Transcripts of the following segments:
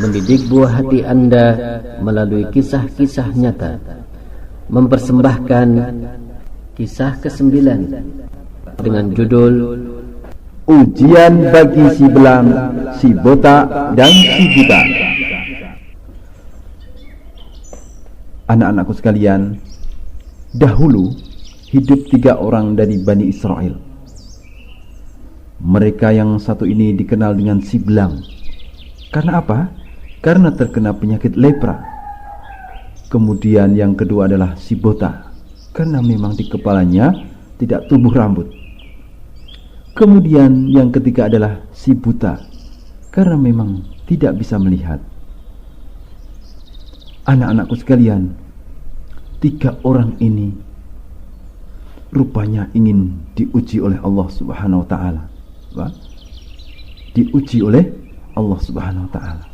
mendidik buah hati Anda melalui kisah-kisah nyata, mempersembahkan kisah ke-9 dengan judul Ujian bagi si belang, si botak, dan si buta. Anak-anakku sekalian, dahulu hidup 3 orang dari Bani Israel. Mereka yang satu ini dikenal dengan si belang. Karena apa? Karena terkena penyakit lepra. Kemudian yang kedua adalah si botak, karena memang di kepalanya tidak tumbuh rambut. Kemudian yang ketiga adalah si buta, karena memang tidak bisa melihat. Anak-anakku sekalian, 3 orang ini rupanya ingin diuji oleh Allah Subhanahu wa taala. Diuji oleh Allah Subhanahu wa taala.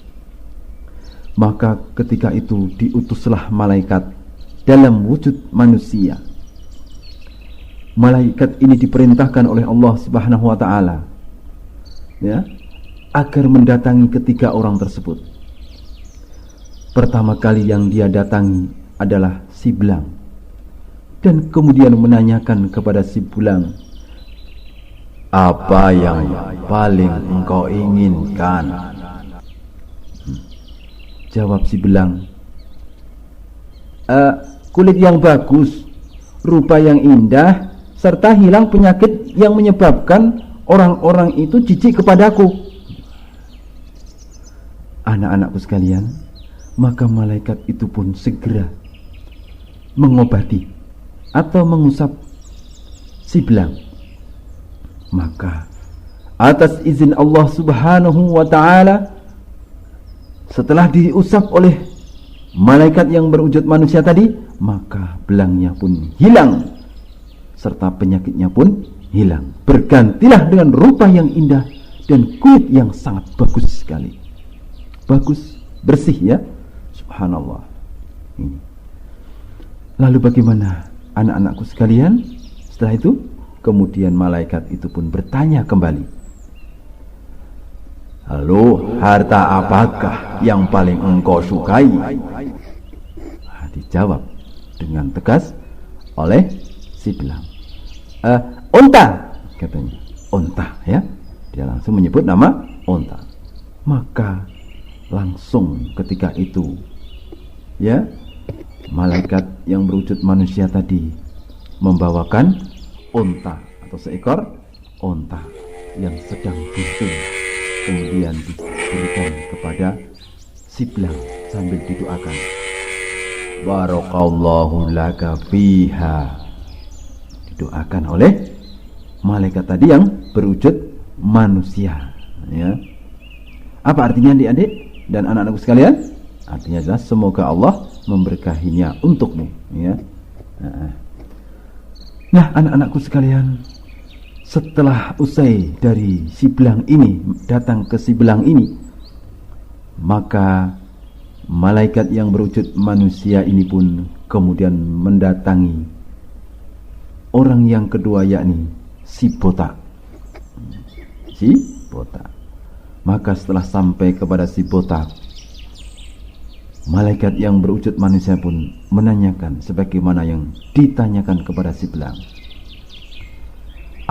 Maka ketika itu diutuslah malaikat dalam wujud manusia. Malaikat ini diperintahkan oleh Allah Subhanahu wa taala, ya, agar mendatangi ketiga orang tersebut. Pertama kali yang dia datangi adalah si belang, dan kemudian menanyakan kepada si belang, "Apa yang paling engkau inginkan?" Jawab si belang, "Kulit yang bagus, rupa yang indah, serta hilang penyakit yang menyebabkan orang-orang itu jijik kepadaku." Anak-anakku sekalian, maka malaikat itu pun segera mengobati atau mengusap si belang. Maka atas izin Allah Subhanahu wa taala, setelah diusap oleh malaikat yang berwujud manusia tadi, maka belangnya pun hilang serta penyakitnya pun hilang. Bergantilah dengan rupa yang indah dan kulit yang sangat bagus sekali. Bagus, bersih, ya. Subhanallah. Ini. Lalu bagaimana anak-anakku sekalian? Setelah itu kemudian malaikat itu pun bertanya kembali, "Lalu harta apakah yang paling engkau sukai?" Dijawab dengan tegas oleh si belang, "Unta," katanya. "Unta," ya. Dia langsung menyebut nama unta. Maka langsung ketika itu, ya, malaikat yang berwujud manusia tadi membawakan unta atau seekor unta yang sedang busung, kemudian diberikan kepada si belang sambil didoakan, "Barakallahu laka fiha." Didoakan oleh malaikat tadi yang berwujud manusia, ya. Apa artinya, adik-adik dan anak-anakku sekalian? Artinya adalah semoga Allah memberkahinya untukmu, ya. Nah, anak-anakku sekalian, setelah usai dari si belang ini datang ke si belang ini, maka malaikat yang berwujud manusia ini pun kemudian mendatangi orang yang kedua, yakni si botak. Si botak. Maka setelah sampai kepada si botak, malaikat yang berwujud manusia pun menanyakan sebagaimana yang ditanyakan kepada si belang,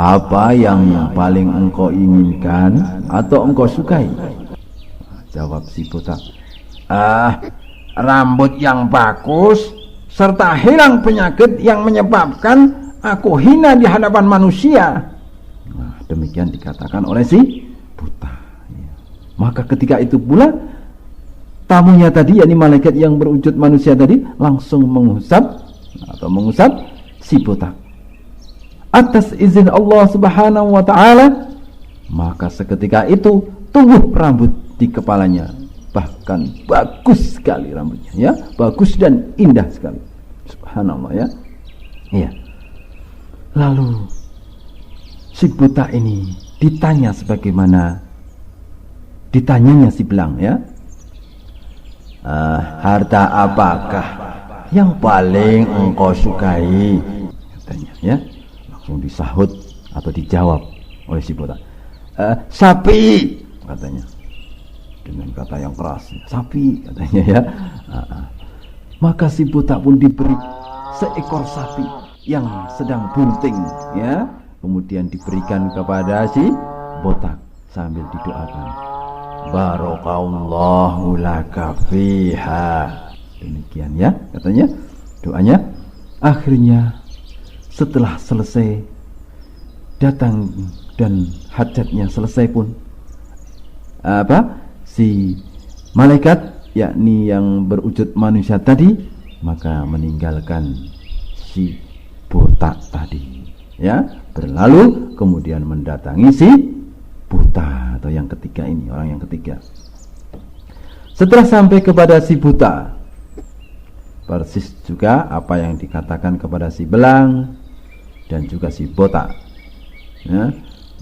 "Apa yang paling engkau inginkan atau engkau sukai?" Jawab si botak, "Rambut yang bagus serta hilang penyakit yang menyebabkan aku hina di hadapan manusia." Nah, demikian dikatakan oleh si buta. Maka ketika itu pula tamunya tadi, yakni malaikat yang berwujud manusia tadi, langsung mengusap si botak. Atas izin Allah Subhanahu wa taala, maka seketika itu tumbuh rambut di kepalanya. Bahkan bagus sekali rambutnya, ya, bagus dan indah sekali. Subhanallah, ya. Iya. Lalu si buta ini ditanya sebagaimana ditanyanya si belang, ya. "Harta apakah yang paling engkau sukai?" katanya, ya. Langsung disahut atau dijawab oleh si buta, "Sapi," katanya. dengan kata yang keras, sapi katanya ya. Maka si buta pun diberi seekor sapi yang sedang bunting ya, kemudian diberikan kepada si botak sambil didoakan, barakallahu laka fiha. Demikian ya katanya doanya. Akhirnya setelah selesai datang dan hajatnya selesai pun si malaikat yakni yang berwujud manusia tadi maka meninggalkan si botak tadi ya, berlalu kemudian mendatangi si buta atau yang ketiga ini, orang yang ketiga. Setelah sampai kepada si buta, persis juga apa yang dikatakan kepada si belang dan juga si botak ya,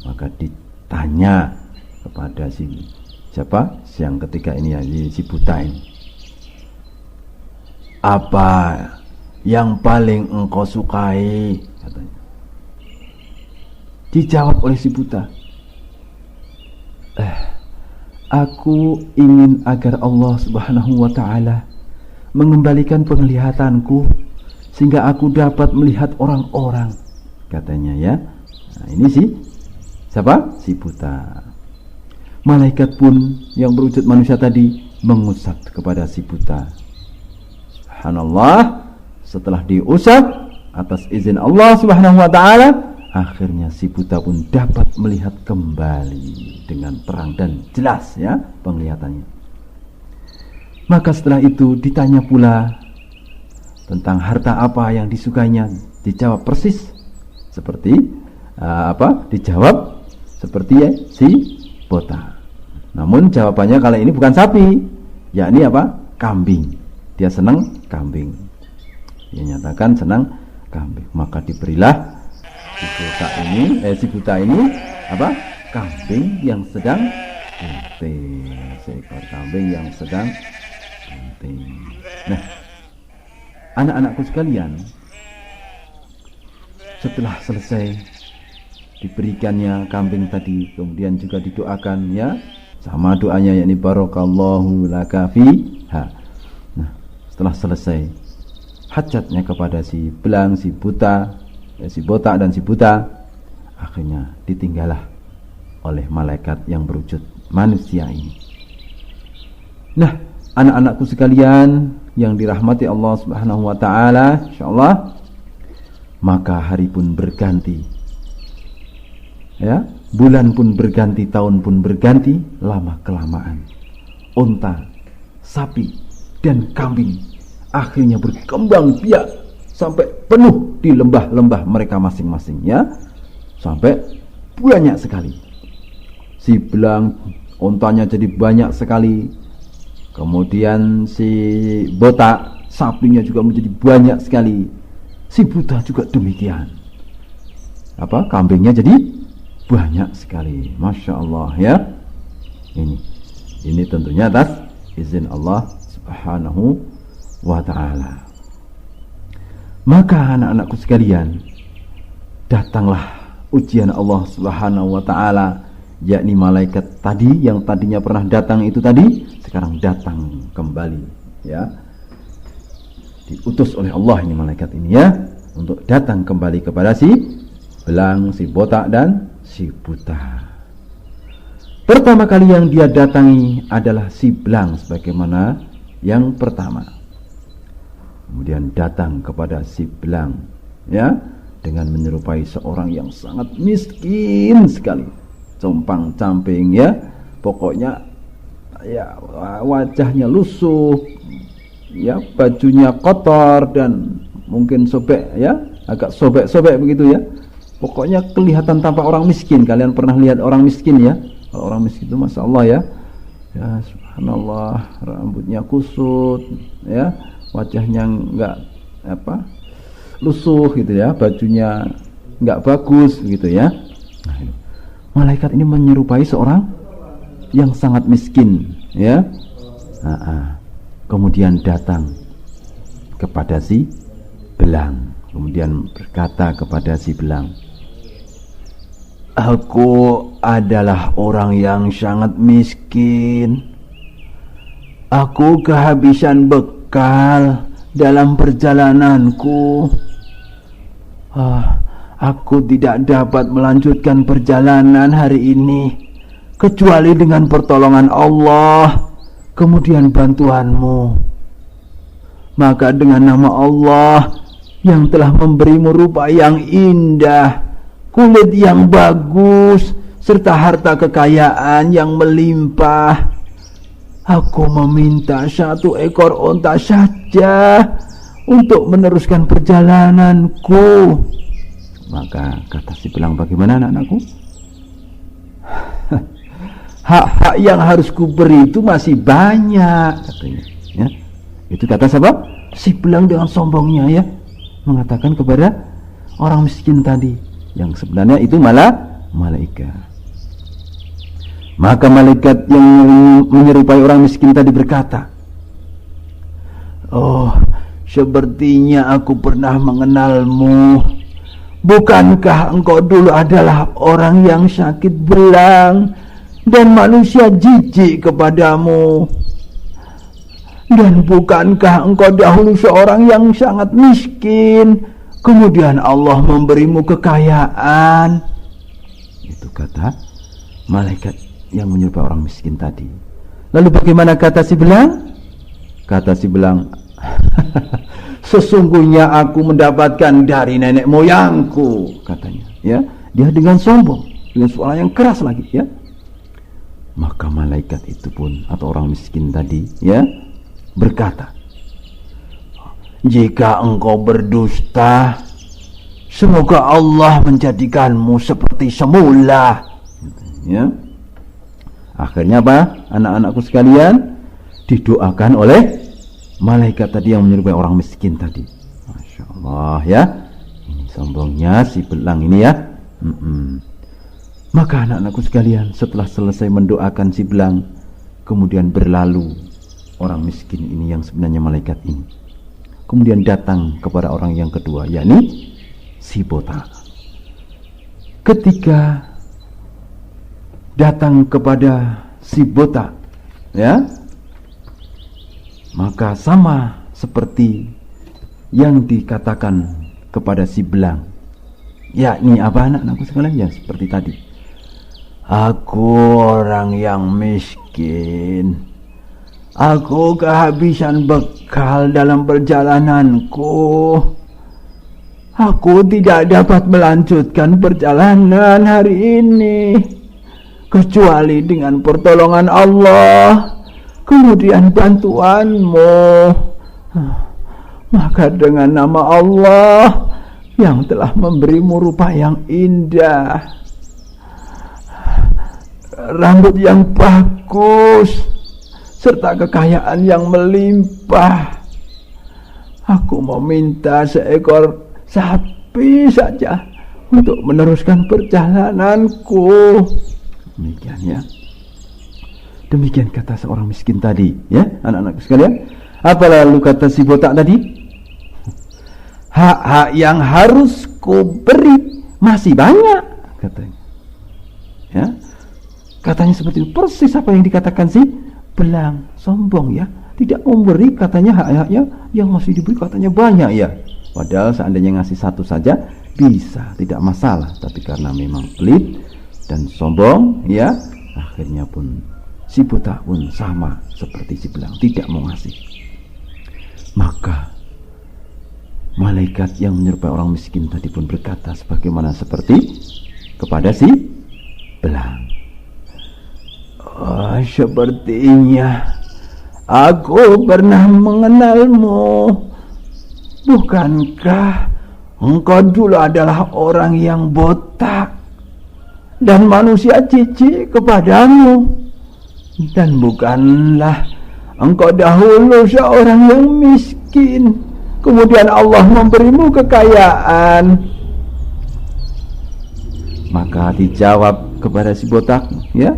maka ditanya kepada si siapa, yang ketiga ini ya, si buta ini, apa yang paling engkau sukai, katanya. Dijawab oleh si buta, aku ingin agar Allah Subhanahu wa ta'ala mengembalikan penglihatanku sehingga aku dapat melihat orang-orang, katanya ya. Nah, ini siapa? Si buta. Malaikat pun yang berwujud manusia tadi mengusap kepada si buta. Subhanallah, setelah diusap atas izin Allah Subhanahu wa ta'ala, akhirnya si buta pun dapat melihat kembali dengan terang dan jelas ya penglihatannya. Maka setelah itu ditanya pula tentang harta apa yang disukainya. Dijawab persis seperti dijawab seperti ya, si botak. Namun jawabannya kali ini bukan sapi, yakni kambing. Dia senang kambing. Dia nyatakan senang kambing. Maka diberilah si buta ini kambing yang sedang bunting. Seekor kambing yang sedang bunting. Nah, anak-anakku sekalian, setelah selesai diberikannya kambing tadi, kemudian juga didoakan ya, sama doanya yakni barakallahu laka fiha. Nah, setelah selesai hajatnya kepada si belang, si buta, si botak dan si buta, akhirnya ditinggallah oleh malaikat yang berwujud manusia ini. Nah, anak-anakku sekalian yang dirahmati Allah Subhanahu wa ta'ala, insyaallah, maka hari pun berganti ya, bulan pun berganti, tahun pun berganti. Lama kelamaan unta, sapi dan kambing akhirnya berkembang biak sampai penuh di lembah-lembah mereka masing-masing ya, sampai banyak sekali. Si belang, untanya jadi banyak sekali. Kemudian si botak, sapinya juga menjadi banyak sekali. Si buta juga demikian. Kambingnya jadi banyak sekali. Masya Allah ya. Ini tentunya atas izin Allah Subhanahu wa ta'ala. Maka anak-anakku sekalian, datanglah ujian Allah Subhanahu wa ta'ala, yakni malaikat tadi yang tadinya pernah datang itu tadi, sekarang datang kembali ya. Diutus oleh Allah ini malaikat ini ya, untuk datang kembali kepada si belang, si botak dan si buta. Pertama kali yang dia datangi adalah si belang sebagaimana yang pertama. Kemudian datang kepada si belang ya, dengan menyerupai seorang yang sangat miskin sekali, compang-camping ya, pokoknya ya wajahnya lusuh ya, bajunya kotor dan mungkin sobek ya, agak sobek-sobek begitu ya. Pokoknya kelihatan tampak orang miskin. Kalian pernah lihat orang miskin ya? Kalau orang miskin itu Masya Allah ya, ya subhanallah, rambutnya kusut ya, wajahnya enggak lusuh gitu ya, bajunya enggak bagus gitu ya. Nah, malaikat ini menyerupai seorang yang sangat miskin ya. Kemudian datang kepada si belang, kemudian berkata kepada si belang, aku adalah orang yang sangat miskin Aku kehabisan bekal dalam perjalananku. Aku tidak dapat melanjutkan perjalanan hari ini kecuali dengan pertolongan Allah, kemudian bantuanmu. Maka dengan nama Allah yang telah memberimu rupa yang indah, kulit yang bagus, serta harta kekayaan yang melimpah, aku meminta 1 ekor unta saja untuk meneruskan perjalananku. Maka kata si belang, bagaimana anak-anakku? Hak-hak yang harus kuberi itu masih banyak, katanya. Ya, itu kata siapa? Si belang dengan sombongnya, ya, mengatakan kepada orang miskin tadi, yang sebenarnya itu malah malaikat. Maka malaikat yang menyerupai orang miskin tadi berkata, oh, sepertinya aku pernah mengenalmu. Bukankah engkau dulu adalah orang yang sakit belang dan manusia jijik kepadamu? Dan bukankah engkau dahulu seorang yang sangat miskin, kemudian Allah memberimu kekayaan? Itu kata malaikat yang menyerupai orang miskin tadi. Lalu bagaimana kata si belang? Kata si belang, sesungguhnya aku mendapatkan dari nenek moyangku, katanya. Ya, dia dengan sombong, dengan suara yang keras lagi, ya. Maka malaikat itu pun, atau orang miskin tadi, ya, berkata, jika engkau berdusta, semoga Allah menjadikanmu seperti semula. Ya. Akhirnya apa, anak-anakku sekalian, didoakan oleh malaikat tadi yang menyerupai orang miskin tadi. Masya Allah, ya. Ini sombongnya si belang ini, ya. Maka anak-anakku sekalian, setelah selesai mendoakan si belang, kemudian berlalu orang miskin ini yang sebenarnya malaikat ini. Kemudian datang kepada orang yang kedua, yakni si botak. Ketika datang kepada si botak, ya, maka sama seperti yang dikatakan kepada si belang, yakni apa anak-anakku sekalian, ya, seperti tadi. Aku orang yang miskin, aku kehabisan bekal dalam perjalananku, aku tidak dapat melanjutkan perjalanan hari ini kecuali dengan pertolongan Allah, kemudian bantuanmu. Maka dengan nama Allah yang telah memberimu rupa yang indah, rambut yang bagus, serta kekayaan yang melimpah, aku meminta 1 ekor sapi saja untuk meneruskan perjalananku. Demikian, ya. Demikian kata seorang miskin tadi, ya, anak-anak sekalian. Apa lalu kata si botak tadi? Hak-hak yang harus ku beri masih banyak, katanya. Ya, katanya seperti itu, persis apa yang dikatakan si belang, sombong, ya, tidak memberi, katanya hak-haknya yang masih diberi katanya banyak, ya. Padahal seandainya ngasih 1 saja bisa, tidak masalah, tapi karena memang pelit dan sombong, ya, akhirnya pun si botak pun sama seperti si belang, tidak mau ngasih. Maka malaikat yang menyerupai orang miskin tadi pun berkata sebagaimana seperti kepada si belang, oh, sepertinya aku pernah mengenalmu. Bukankah engkau dulu adalah orang yang botak dan manusia jijik kepadamu? Dan bukanlah engkau dahulu seorang yang miskin, kemudian Allah memberimu kekayaan? Maka dijawab kepada si botak, ya,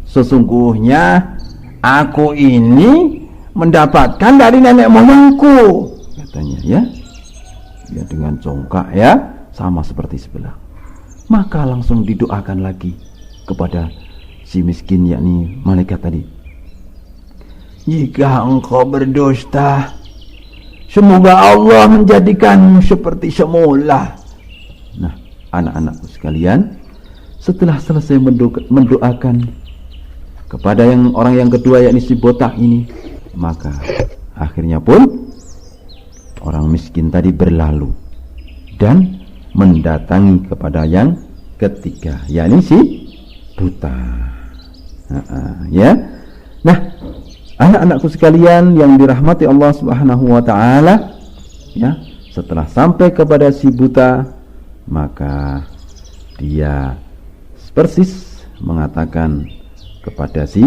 sesungguhnya aku ini mendapatkan dari nenek moyangku, katanya, ya. Ya, dengan congkak, ya, sama seperti sebelah. Maka langsung didoakan lagi kepada si miskin, yakni malaikat tadi. jika engkau berdusta, semoga Allah menjadikanmu seperti semula. Nah, anak-anakku sekalian, setelah selesai mendoakan kepada orang yang kedua, yakni si botak ini, maka akhirnya pun orang miskin tadi berlalu dan mendatangi kepada yang ketiga, yakni si buta. Ya. Nah, anak-anakku sekalian yang dirahmati Allah Subhanahu wa taala, ya, setelah sampai kepada si buta, maka dia persis mengatakan kepada si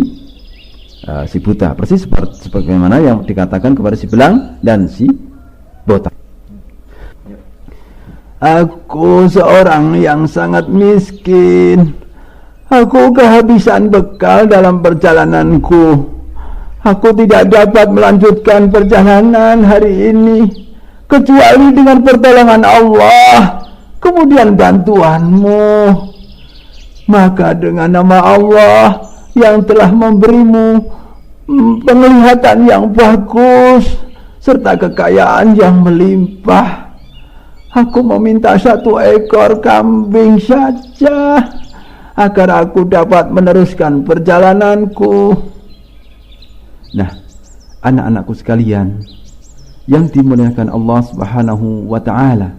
buta, persis sebagaimana yang dikatakan kepada si belang dan si botak. Aku seorang yang sangat miskin. Aku kehabisan bekal dalam perjalananku. Aku tidak dapat melanjutkan perjalanan hari ini kecuali dengan pertolongan Allah, kemudian bantuanmu. Maka dengan nama Allah yang telah memberimu penglihatan yang bagus serta kekayaan yang melimpah, aku meminta 1 ekor kambing saja agar aku dapat meneruskan perjalananku. Nah, anak-anakku sekalian yang dimuliakan Allah Subhanahu wa taala.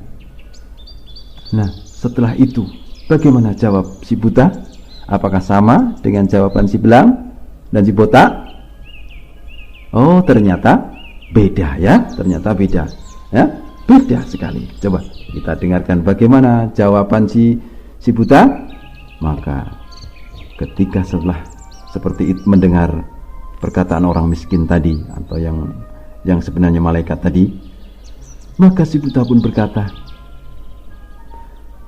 Nah, setelah itu bagaimana jawab si buta? Apakah sama dengan jawaban si belang dan si botak? Oh, ternyata beda ya, ternyata beda. Ya, beda sekali. Coba kita dengarkan bagaimana jawaban si buta. Maka ketika setelah seperti itu mendengar perkataan orang miskin tadi, atau yang sebenarnya malaikat tadi, maka si buta pun berkata,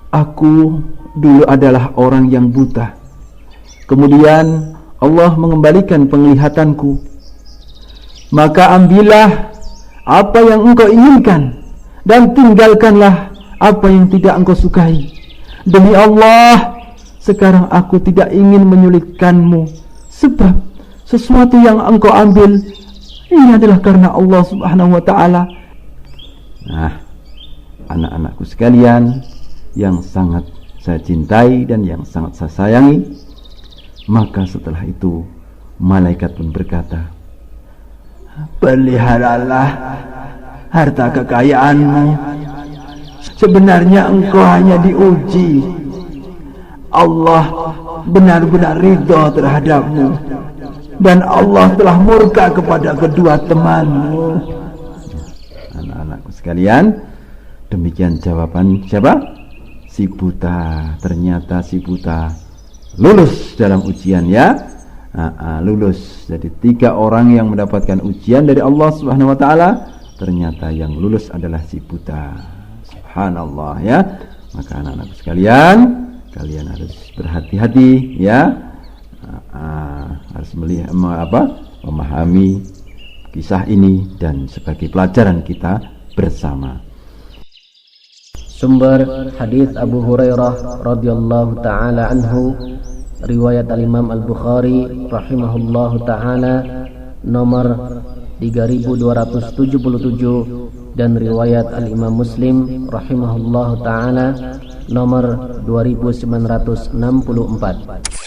aku dulu adalah orang yang buta, kemudian Allah mengembalikan penglihatanku, maka ambillah apa yang engkau inginkan dan tinggalkanlah apa yang tidak engkau sukai. Demi Allah, sekarang aku tidak ingin menyulitkanmu, sebab sesuatu yang engkau ambil ini adalah karena Allah Subhanahu wa taala. Nah, anak-anakku sekalian yang sangat saya cintai dan yang sangat saya sayangi, maka setelah itu malaikat pun berkata, peliharalah harta kekayaanmu. Sebenarnya engkau hanya diuji. Allah benar-benar ridha terhadapmu dan Allah telah murka kepada kedua temanmu. Anak-anakku sekalian, demikian jawaban siapa? Si buta. Ternyata si buta lulus dalam ujian ya. Lulus. Jadi 3 orang yang mendapatkan ujian dari Allah Subhanahu wa taala, ternyata yang lulus adalah si buta. Subhanallah ya. Maka anak-anakku sekalian, kalian harus berhati-hati ya, harus memahami kisah ini dan sebagai pelajaran kita bersama. Sumber hadis Abu Hurairah radhiyallahu taala anhu, riwayat Al-Imam Al-Bukhari rahimahullahu taala nomor 3277, dan riwayat Al-Imam Muslim rahimahullahu taala nomor 2964.